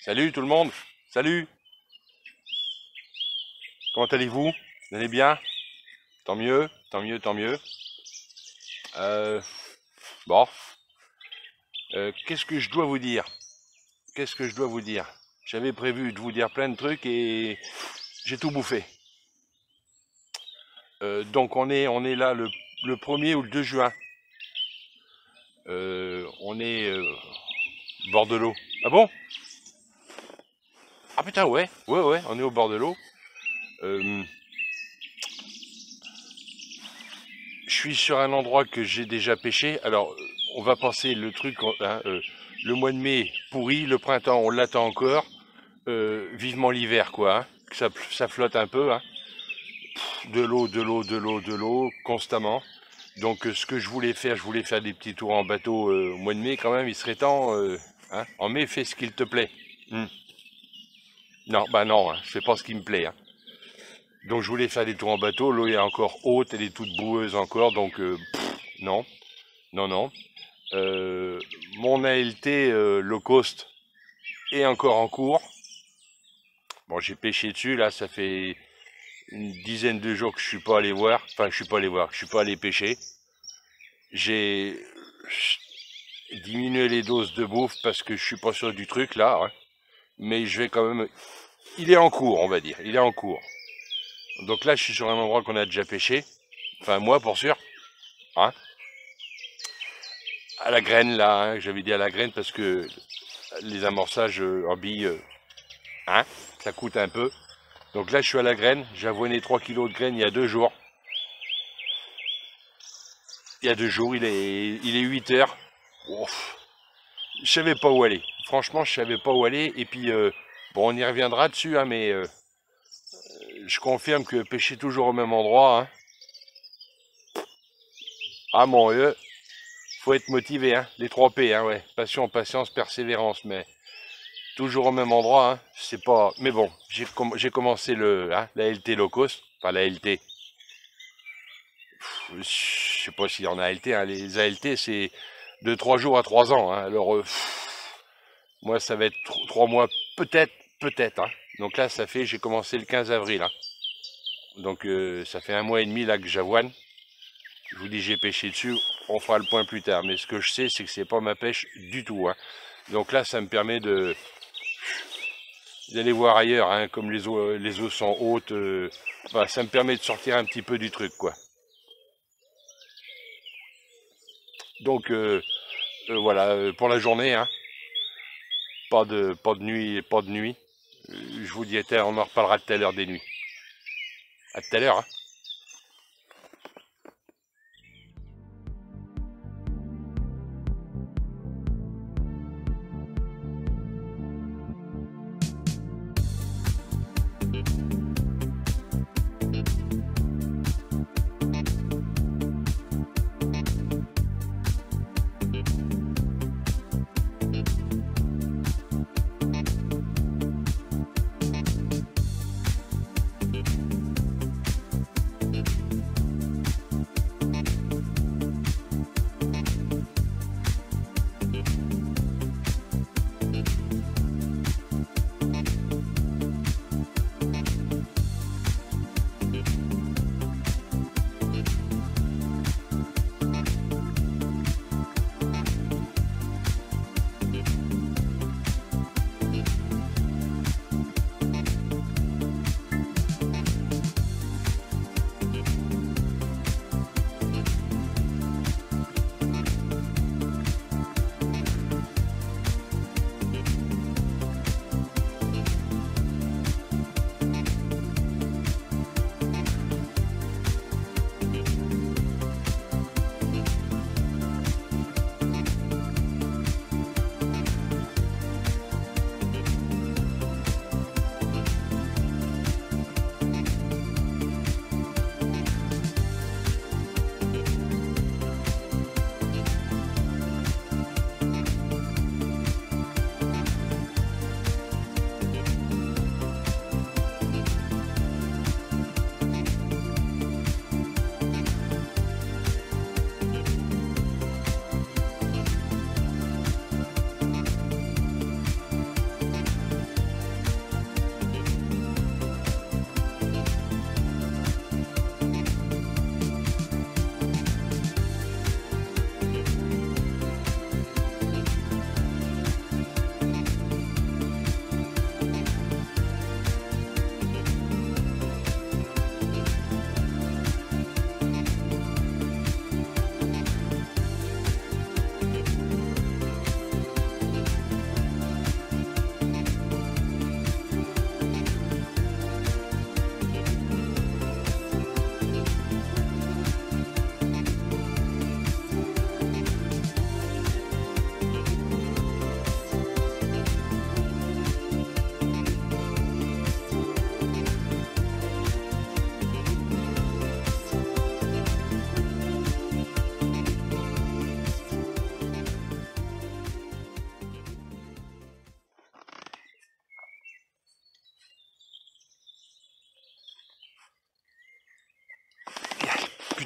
Salut tout le monde, salut, comment allez-vous? Vous allez bien? Tant mieux, tant mieux, tant mieux. Euh, bon, qu'est-ce que je dois vous dire? Qu'est-ce que je dois vous dire? J'avais prévu de vous dire plein de trucs et j'ai tout bouffé. Donc on est là le 1er ou le 2 juin. On est bord de l'eau. Ah bon? Ah putain ouais, ouais, on est au bord de l'eau. Euh, je suis sur un endroit que j'ai déjà pêché. Alors, on va passer le truc, hein, le mois de mai pourri, le printemps on l'attend encore. Vivement l'hiver quoi, hein, que ça flotte un peu, hein. De l'eau, de l'eau, de l'eau, de l'eau, constamment. Donc ce que je voulais faire des petits tours en bateau au mois de mai quand même, il serait temps, hein. En mai, fais ce qu'il te plaît. Hmm. Non, bah non, hein, je fais pas ce qui me plaît, hein. Donc je voulais faire des tours en bateau, l'eau est encore haute, elle est toute boueuse encore, donc non, non, non. Mon ALT low cost est encore en cours. Bon, j'ai pêché dessus, là, ça fait une dizaine de jours que je suis pas allé voir, enfin je suis pas allé voir, je suis pas allé pêcher. J'ai diminué les doses de bouffe parce que je suis pas sûr du truc là, hein. Mais je vais quand même. Il est en cours, on va dire, il est en cours. Donc là, je suis sur un endroit qu'on a déjà pêché, enfin moi pour sûr, hein. À la graine là, hein, j'avais dit à la graine parce que les amorçages en billes, hein, ça coûte un peu. Donc là, je suis à la graine, j'ai avoiné 3 kilos de graines il y a 2 jours. Il y a 2 jours, il est 8 heures. Ouf, je savais pas où aller. Franchement, je savais pas où aller. Et puis, bon, on y reviendra dessus, hein, mais je confirme que pêcher toujours au même endroit, hein. Ah mon Dieu, faut être motivé, hein. Les 3 P, hein, ouais. Passion, patience, persévérance, mais toujours au même endroit, hein. C'est pas. Mais bon, j'ai commencé hein, la LT low cost, enfin la LT. Je sais pas s'il y en a ALT, hein. Les ALT, c'est de 3 jours à 3 ans, hein. Alors, moi, ça va être 3 mois, peut-être, peut-être, hein. Donc là, j'ai commencé le 15 avril, hein. Donc ça fait 1 mois et demi là que j'avoine. Je vous dis, j'ai pêché dessus, on fera le point plus tard. Mais ce que je sais, c'est que c'est pas ma pêche du tout, hein. Donc là, ça me permet d'aller voir ailleurs, hein, comme les eaux sont hautes. Bah, ça me permet de sortir un petit peu du truc, quoi. Donc voilà, pour la journée, hein. Pas de nuit, pas de nuit. Je vous dis, on en reparlera tout à l'heure des nuits. À tout à l'heure, hein.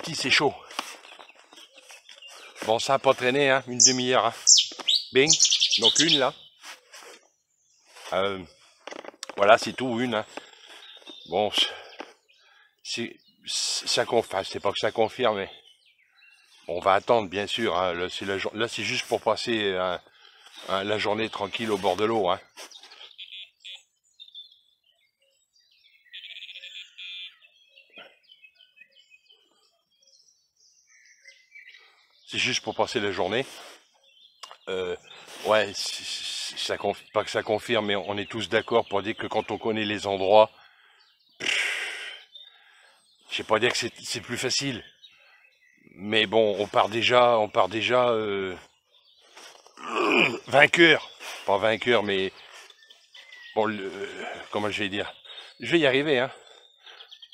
petit, c'est chaud. Bon, ça n'a pas traîné, hein, une demi-heure. Hein. Bing, donc une là. Voilà, c'est tout, une. Hein. Bon, ça confirme, c'est pas que ça confirme, mais on va attendre, bien sûr. Hein. Là, c'est juste pour passer la journée tranquille au bord de l'eau. Hein. C'est juste pour passer la journée. Ouais, pas que ça confirme, mais on est tous d'accord pour dire que quand on connaît les endroits, je sais pas dire que c'est plus facile. Mais bon, on part déjà vainqueur. Pas vainqueur, mais bon, comment je vais dire? Je vais y arriver, hein.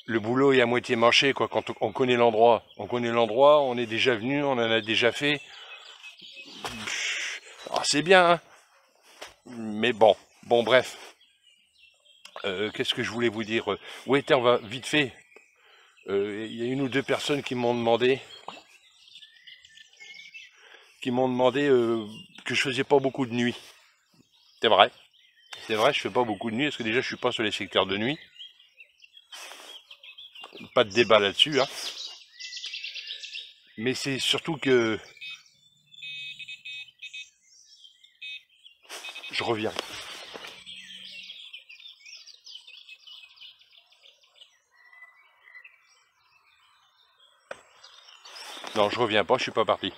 Le boulot est à moitié marché, quoi, quand on connaît l'endroit. On connaît l'endroit, on est déjà venu, on en a déjà fait. C'est bien, hein. Mais bon, bref. Qu'est-ce que je voulais vous dire? Oui, on va vite fait. Il y a une ou deux personnes qui m'ont demandé que je faisais pas beaucoup de nuit. C'est vrai, je fais pas beaucoup de nuit parce que déjà je suis pas sur les secteurs de nuit. Pas de débat là-dessus, hein. Mais c'est surtout que je reviens. Non, je reviens pas, je suis pas parti.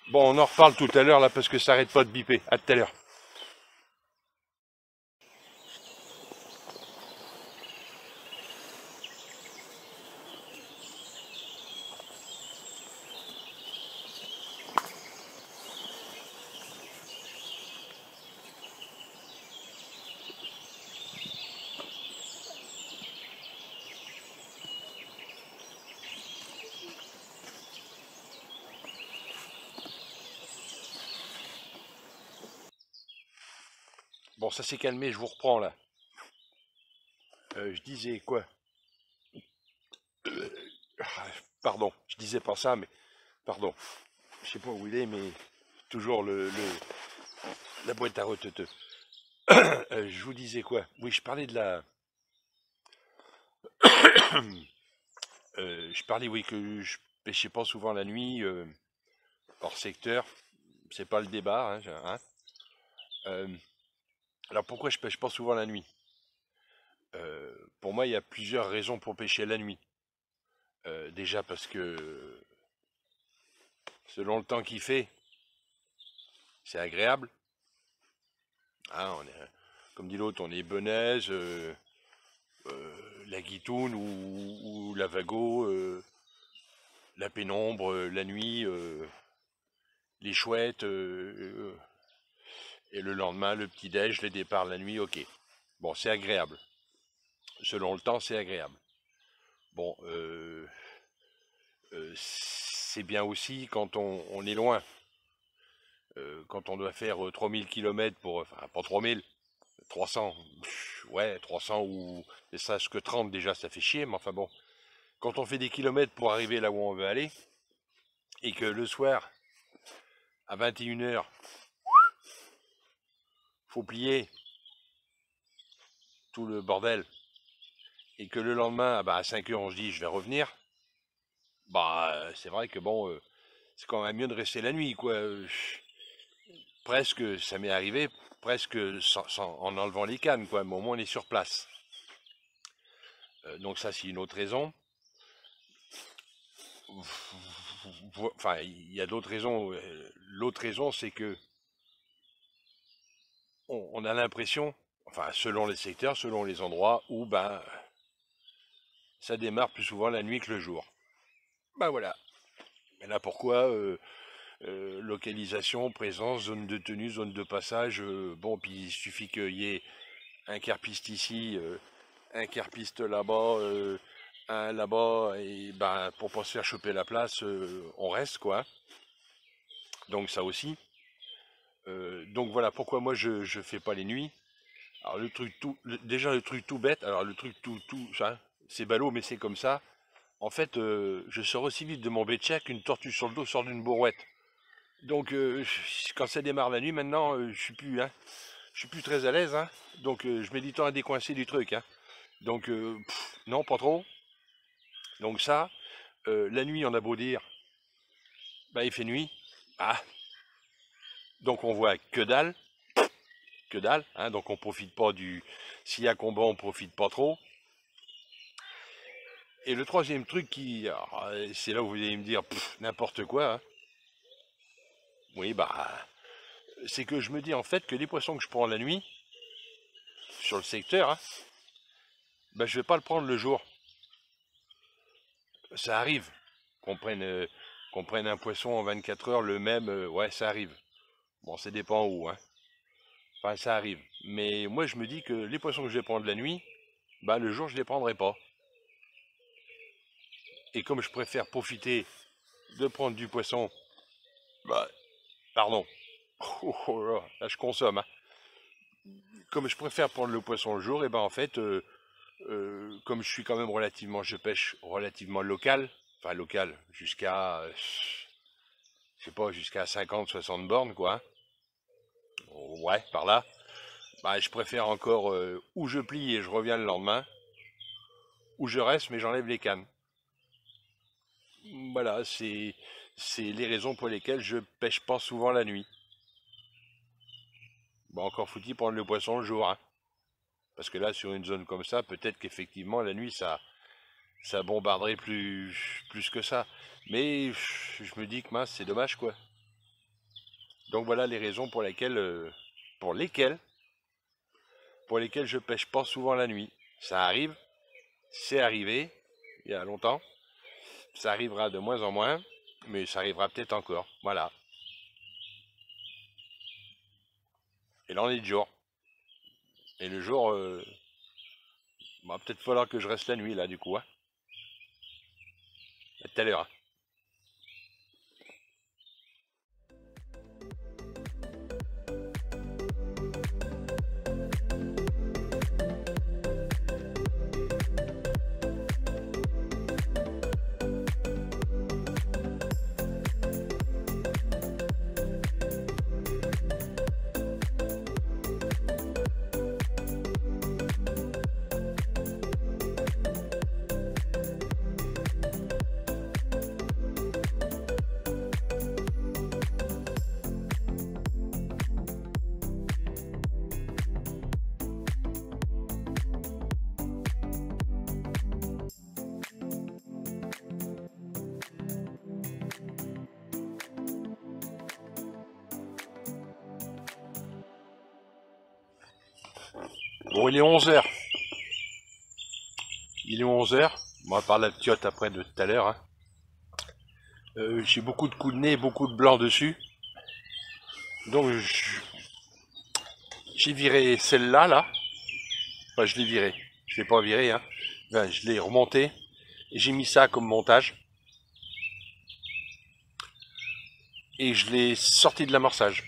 Bon, on en reparle tout à l'heure là parce que ça arrête pas de biper. À tout à l'heure. Bon, ça s'est calmé, je vous reprends là. Je disais quoi? Pardon, je disais pas ça, mais pardon. Je sais pas où il est, mais toujours la boîte à reteteux. Je vous disais quoi? Oui, je parlais de la. Je parlais, oui, que je pêchais pas souvent la nuit, hors secteur. C'est pas le débat, hein. Euh, alors pourquoi je pêche pas souvent la nuit? Pour moi, il y a plusieurs raisons pour pêcher la nuit. Déjà parce que selon le temps qu'il fait, c'est agréable. Hein, comme dit l'autre, on est Benaise, la Guitoune ou la Vago, la pénombre, la nuit, les chouettes, et le lendemain, le petit-déj, les départs la nuit, ok. Bon, c'est agréable. Selon le temps, c'est agréable. Bon, c'est bien aussi quand on est loin. Quand on doit faire 3000 km pour... Enfin, pas 3000, 300. Ouais, 300 ou... Ne serait-ce que 30 déjà, ça fait chier, mais enfin bon. Quand on fait des kilomètres pour arriver là où on veut aller, et que le soir, à 21h, faut plier tout le bordel, et que le lendemain, à 5h, on se dit, je vais revenir, c'est vrai que bon, c'est quand même mieux de rester la nuit, quoi. Presque, ça m'est arrivé, presque en enlevant les cannes, quoi. Mais au moins, on est sur place. Donc ça, c'est une autre raison. Enfin, il y a d'autres raisons. L'autre raison, c'est que on a l'impression, enfin, selon les secteurs, selon les endroits, où ça démarre plus souvent la nuit que le jour. Voilà. Et là, pourquoi localisation, présence, zone de tenue, zone de passage. Bon, puis il suffit qu'il y ait un carpiste ici, un carpiste là-bas, un là-bas, et pour pas se faire choper la place, on reste quoi. Donc ça aussi. Donc voilà pourquoi moi je fais pas les nuits. Alors déjà le truc tout bête, alors le truc tout, ça, c'est ballot, mais c'est comme ça. En fait, je sors aussi vite de mon bétchia qu'une tortue sur le dos sort d'une brouette. Donc, quand ça démarre la nuit, maintenant, je suis plus très à l'aise, hein. Donc, je mets du temps à décoincer du truc, hein. Donc, non, pas trop. Donc ça, la nuit, on a beau dire, bah, il fait nuit. Ah, donc on voit que dalle, hein. Donc on profite pas du, s'il y a combat, on profite pas trop. Et le troisième truc c'est là où vous allez me dire, n'importe quoi, hein. Oui, bah, c'est que je me dis en fait que les poissons que je prends la nuit, sur le secteur, hein, bah, je vais pas le prendre le jour. Ça arrive qu'on prenne un poisson en 24 heures, le même, ouais, ça arrive. Bon, ça dépend où, hein. Enfin, ça arrive. Mais moi, je me dis que les poissons que je vais prendre la nuit, bah, le jour, je les prendrai pas. Et comme je préfère profiter de prendre du poisson, bah, pardon, oh là, je consomme, hein. Comme je préfère prendre le poisson le jour, et ben en fait, comme je suis quand même je pêche relativement local, enfin local, jusqu'à, je sais pas, jusqu'à 50, 60 bornes, quoi, hein. Ouais, par là. Bah, je préfère encore où je plie et je reviens le lendemain, où je reste mais j'enlève les cannes. Voilà, c'est les raisons pour lesquelles je pêche pas souvent la nuit. Bon, encore faut-il prendre le poisson le jour, hein. Parce que là, sur une zone comme ça, peut-être qu'effectivement, la nuit, ça bombarderait plus que ça. Mais je me dis que mince, c'est dommage, quoi. Donc voilà les raisons pour lesquelles, pour lesquelles je pêche pas souvent la nuit. Ça arrive, c'est arrivé, il y a longtemps. Ça arrivera de moins en moins, mais ça arrivera peut-être encore. Voilà. Et là, on est de jour. Et le jour, va peut-être falloir que je reste la nuit, là, du coup, hein. À tout à l'heure, hein. Bon, il est 11 heures. Il est 11 heures. On va parler de tiote après de tout à l'heure, hein. J'ai beaucoup de coups de nez, beaucoup de blanc dessus. Donc, j'ai viré celle-là, là. Enfin, je l'ai viré. Je l'ai pas viré, hein. Enfin, je l'ai remonté. Et j'ai mis ça comme montage. Et je l'ai sorti de l'amorçage.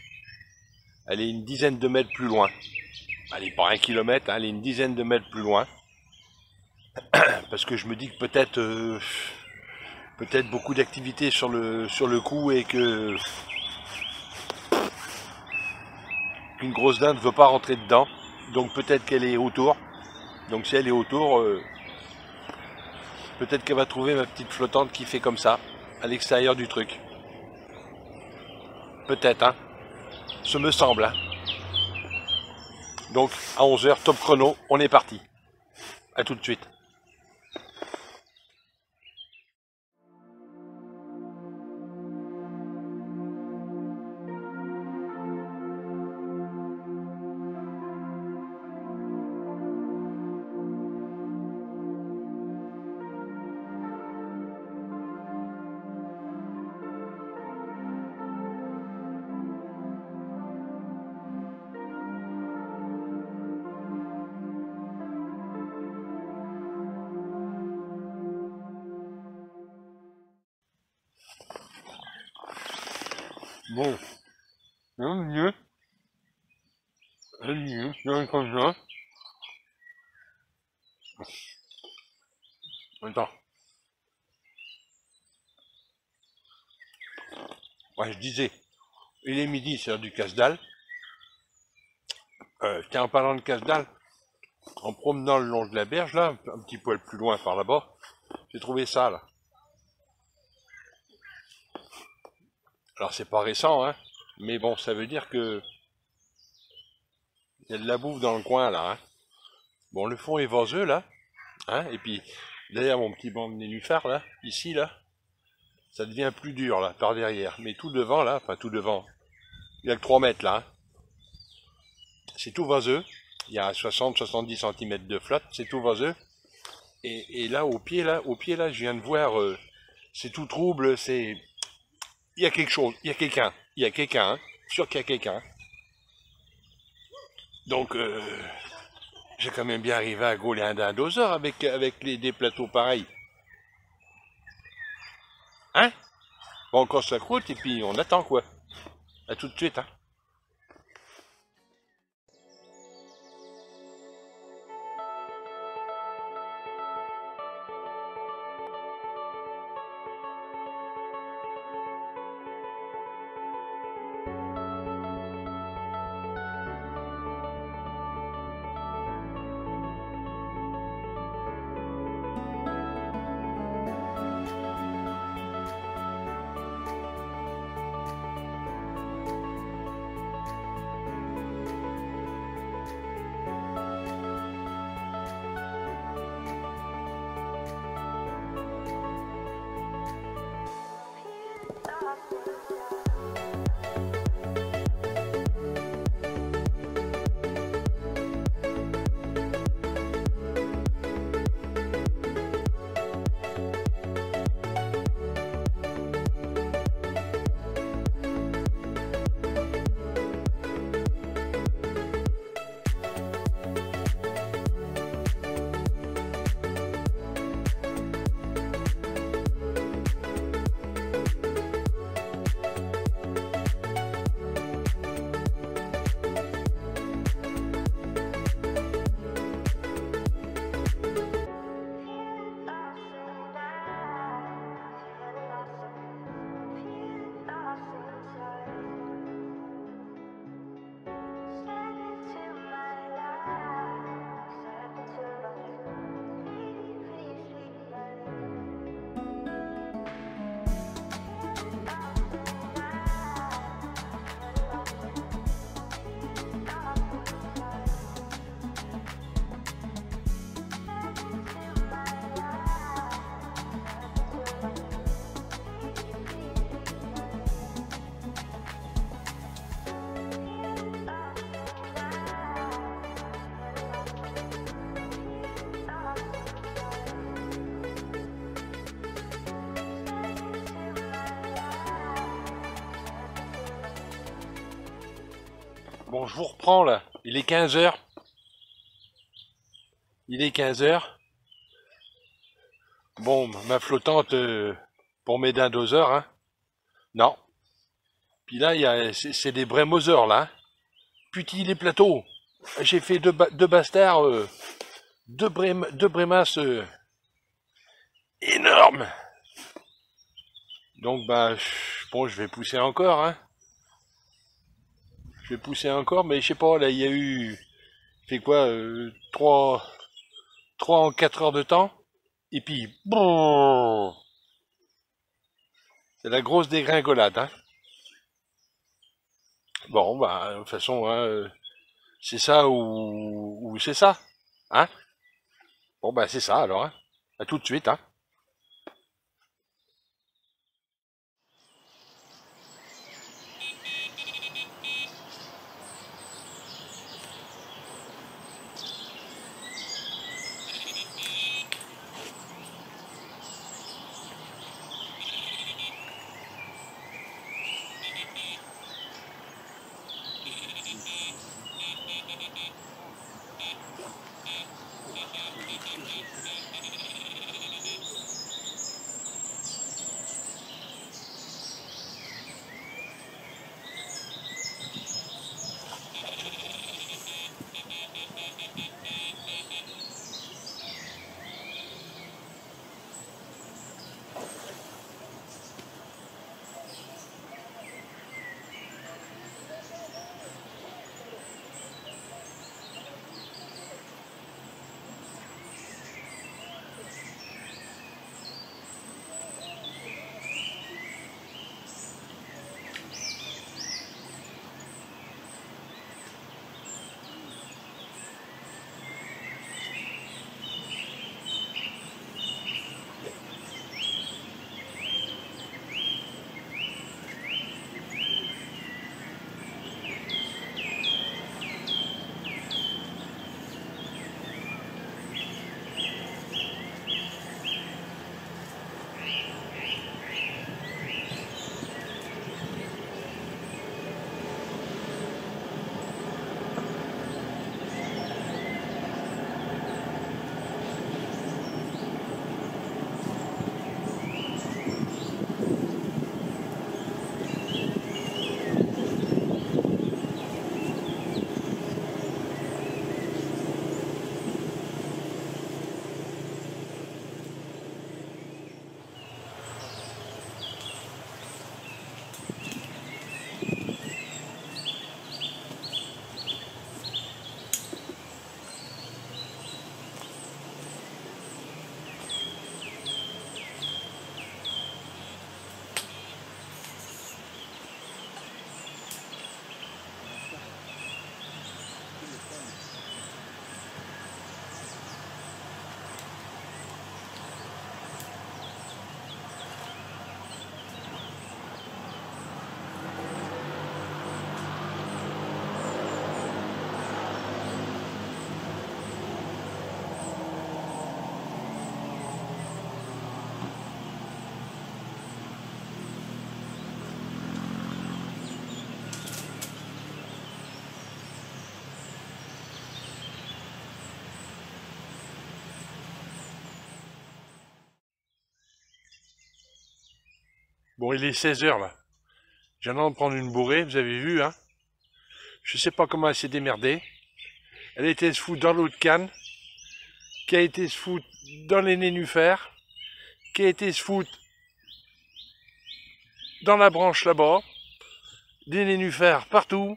Elle est une dizaine de mètres plus loin. Elle est pas 1 kilomètre, hein, elle est une dizaine de mètres plus loin. Parce que je me dis que peut-être beaucoup d'activité sur le coup et que qu'une grosse dinde ne veut pas rentrer dedans. Donc peut-être qu'elle est autour. Donc si elle est autour, peut-être qu'elle va trouver ma petite flottante qui fait comme ça, à l'extérieur du truc. Peut-être, hein. Ce me semble, hein. Donc à 11 heures, top chrono, on est parti. A tout de suite. Bon, mieux. Attends. Ouais, je disais, il est midi, c'est l'heure du casse-dalle. Tiens, en parlant de casse-dalle, en promenant le long de la berge, là, un petit poil plus loin par là-bas, j'ai trouvé ça, là. Alors, c'est pas récent, hein, mais bon, ça veut dire que il y a de la bouffe dans le coin, là, hein. Bon, le fond est vaseux, là, hein, et puis, derrière mon petit banc de nénuphar, là, ici, là, ça devient plus dur, là, par derrière. Mais tout devant, là, enfin, tout devant, il y a que 3 mètres, là, hein. C'est tout vaseux. Il y a 60-70 cm de flotte, c'est tout vaseux. Et là, au pied, là, je viens de voir, c'est tout trouble, c'est... Il y a quelque chose, il y a quelqu'un, hein. Sûr qu'il y a quelqu'un. Donc, j'ai quand même bien arrivé à gauler un dindoseur avec des plateaux pareils. Hein? Bon, on casse la croûte et puis on attend, quoi. À tout de suite, hein. Bon, je vous reprends là. Il est 15 heures. Il est 15 heures. Bon, ma flottante pour mes dindoseurs, hein. Non. Puis là, c'est des vrais Mosers là, hein. Putain, les plateaux. J'ai fait deux bastards, deux brémasses énormes. Donc, bah, bon, je vais pousser encore, hein. Je vais pousser encore, mais je sais pas, là, il y a eu, fait quoi, 3 en 4 heures de temps. Et puis, bon, c'est la grosse dégringolade, hein. Bon, bah, de toute façon, hein, c'est ça ou c'est ça, hein. Bon, bah, c'est ça, alors, hein. À tout de suite, hein. Bon, il est 16 h là. J'ai viens de prendre une bourrée, vous avez vu, hein. Je sais pas comment elle s'est démerdée. Elle a été se foutre dans l'eau de Cannes, qui a été se foutre dans les nénuphars, qui a été se foutre dans la branche là-bas, des nénuphars partout,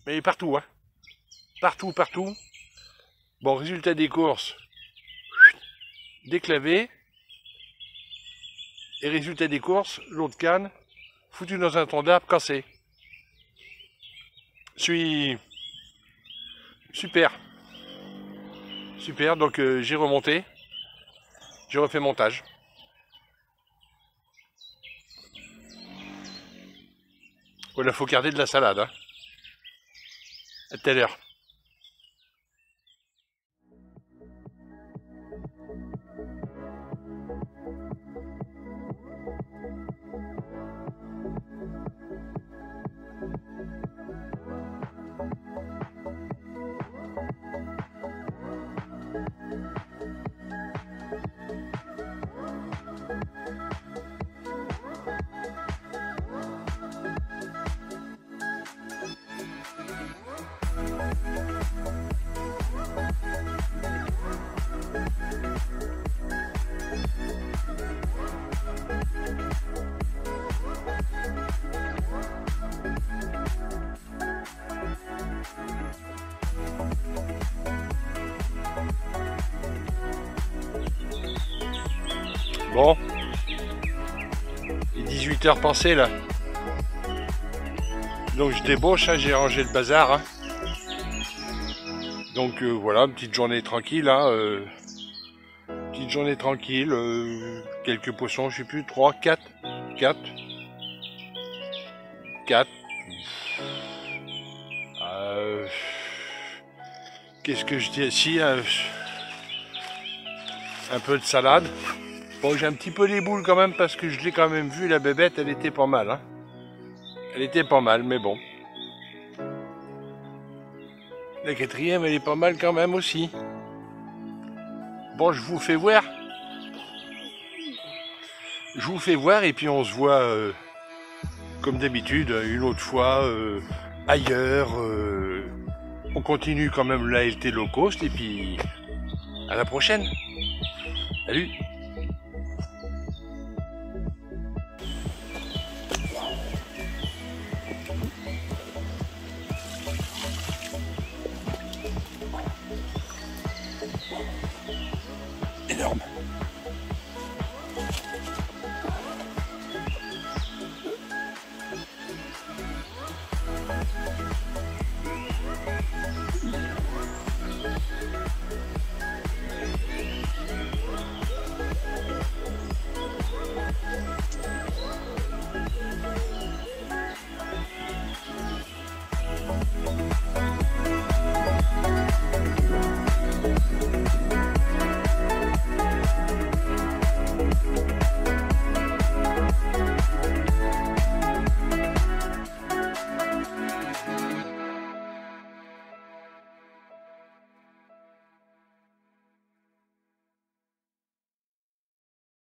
mais partout, hein. Partout, partout. Bon, résultat des courses, déclavé. Et résultat des courses, l'eau de Cannes, foutu dans un tronc d'arbre, cassé. Super. Super, donc j'ai remonté. J'ai refait montage. Voilà, faut garder de la salade. Hein. À tout à l'heure. Bon, il est 18 h passées là. Donc je débauche, hein, j'ai rangé le bazar. Hein. Donc voilà, petite journée tranquille. Hein, petite journée tranquille. Quelques poissons, je sais plus, 3, 4. Qu'est-ce que je dis ici, un peu de salade. Bon, j'ai un petit peu les boules quand même parce que je l'ai quand même vu, la bébête, elle était pas mal. Hein. Elle était pas mal, mais bon. La quatrième, elle est pas mal quand même aussi. Bon, je vous fais voir. Je vous fais voir et puis on se voit comme d'habitude une autre fois ailleurs. On continue quand même la LT low cost et puis à la prochaine. Salut. Énorme.